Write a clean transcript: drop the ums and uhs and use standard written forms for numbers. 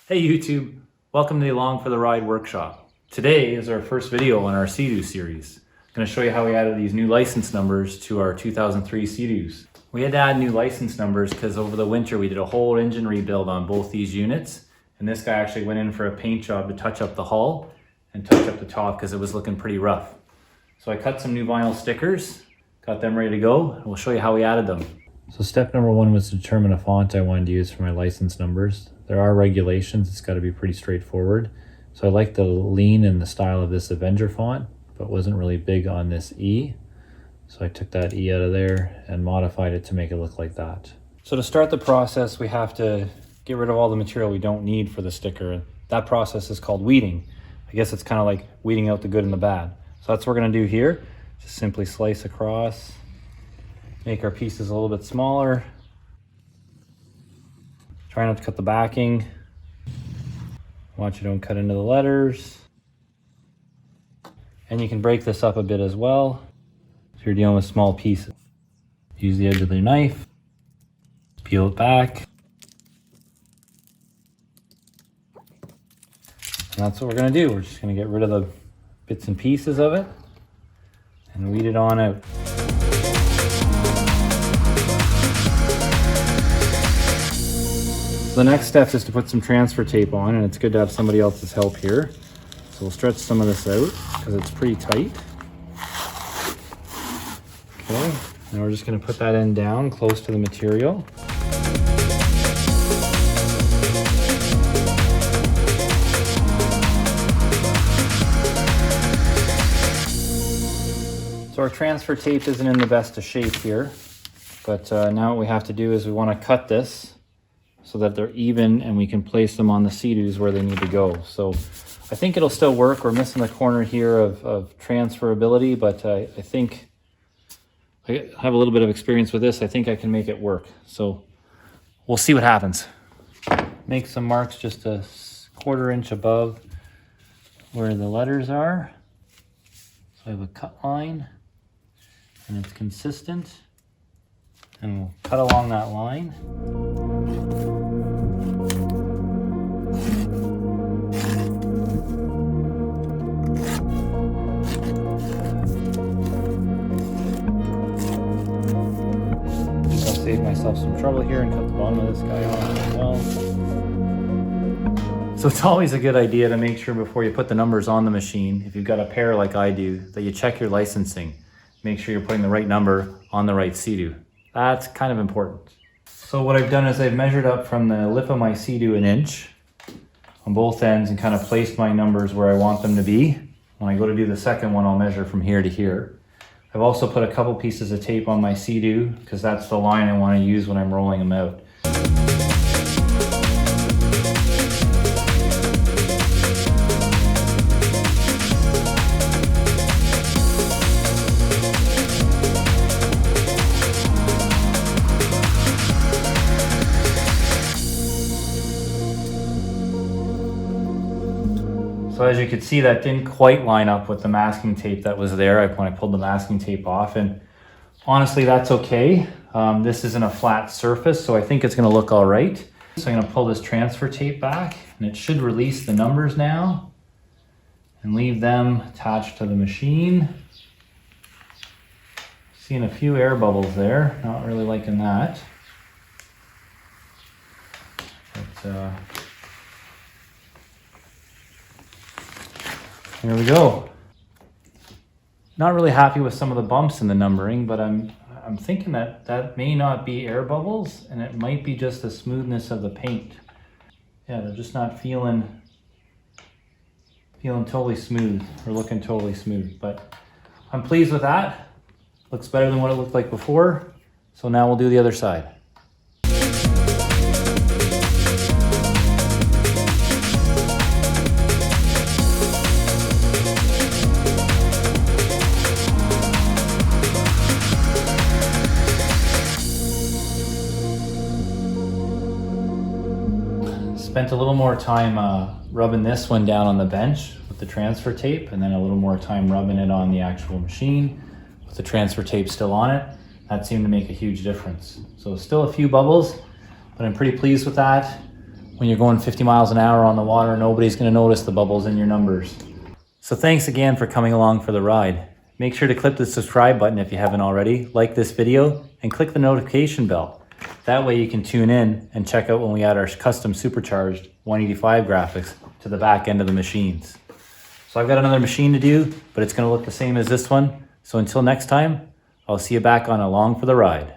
Hey YouTube, welcome to the Along for the Ride workshop. Today is our first video on our Sea-Doo series. I'm going to show you how we added these new license numbers to our 2003 Sea-Doos. We had to add new license numbers because over the winter we did a whole engine rebuild on both these units, and this guy actually went in for a paint job to touch up the hull and touch up the top because it was looking pretty rough. So I cut some new vinyl stickers, got them ready to go, and we'll show you how we added them. So step number one was to determine a font I wanted to use for my license numbers. There are regulations, it's got to be pretty straightforward. So I like the lean and the style of this Avenger font, but wasn't really big on this E. So I took that E out of there and modified it to make it look like that. So to start the process, we have to get rid of all the material we don't need for the sticker. That process is called weeding. I guess it's kind of like weeding out the good and the bad. So that's what we're going to do here. Just simply slice across, make our pieces a little bit smaller. Try not to cut the backing. Watch you don't cut into the letters. And you can break this up a bit as well if you're dealing with small pieces. Use the edge of the knife, peel it back. And that's what we're gonna do. We're just gonna get rid of the bits and pieces of it and weed it on out. The next step is to put some transfer tape on, and it's good to have somebody else's help here. So we'll stretch some of this out because it's pretty tight. Okay, now we're just going to put that end down close to the material. So our transfer tape isn't in the best of shape here, but now what we have to do is we want to cut this so that they're even and we can place them on the Sea-Doos where they need to go. So I think it'll still work. We're missing the corner here of transferability, but I think I have a little bit of experience with this. I think I can make it work. So we'll see what happens. Make some marks just a 1/4 inch above where the letters are. So I have a cut line and it's consistent. And we'll cut along that line. Save myself some trouble here and cut the bottom of this guy off as well. So it's always a good idea to make sure before you put the numbers on the machine, if you've got a pair like I do, that you check your licensing. Make sure you're putting the right number on the right Sea-Doo. That's kind of important. So what I've done is I've measured up from the lip of my Sea-Doo 1 inch on both ends and kind of placed my numbers where I want them to be. When I go to do the second one, I'll measure from here to here. I've also put a couple pieces of tape on my Sea-Doo because that's the line I want to use when I'm rolling them out. So as you can see, that didn't quite line up with the masking tape that was there when I pulled the masking tape off, and honestly that's okay. This isn't a flat surface, so I think it's going to look all right. So I'm going to pull this transfer tape back, and it should release the numbers now and leave them attached to the machine. Seeing a few air bubbles there, not really liking that. But, here we go. Not really happy with some of the bumps in the numbering, but I'm thinking that may not be air bubbles, and it might be just the smoothness of the paint. Yeah, they're just not feeling totally smooth or looking totally smooth, but I'm pleased with that. Looks better than what it looked like before. So now we'll do the other side. Spent a little more time rubbing this one down on the bench with the transfer tape, and then a little more time rubbing it on the actual machine with the transfer tape still on it. That seemed to make a huge difference. So still a few bubbles, but I'm pretty pleased with that. When you're going 50 miles an hour on the water, nobody's going to notice the bubbles in your numbers. So thanks again for coming along for the ride. Make sure to click the subscribe button if you haven't already, like this video, and click the notification bell. That way you can tune in and check out when we add our custom supercharged 185 graphics to the back end of the machines. So I've got another machine to do, but it's going to look the same as this one. So until next time, I'll see you back on Along for the Ride.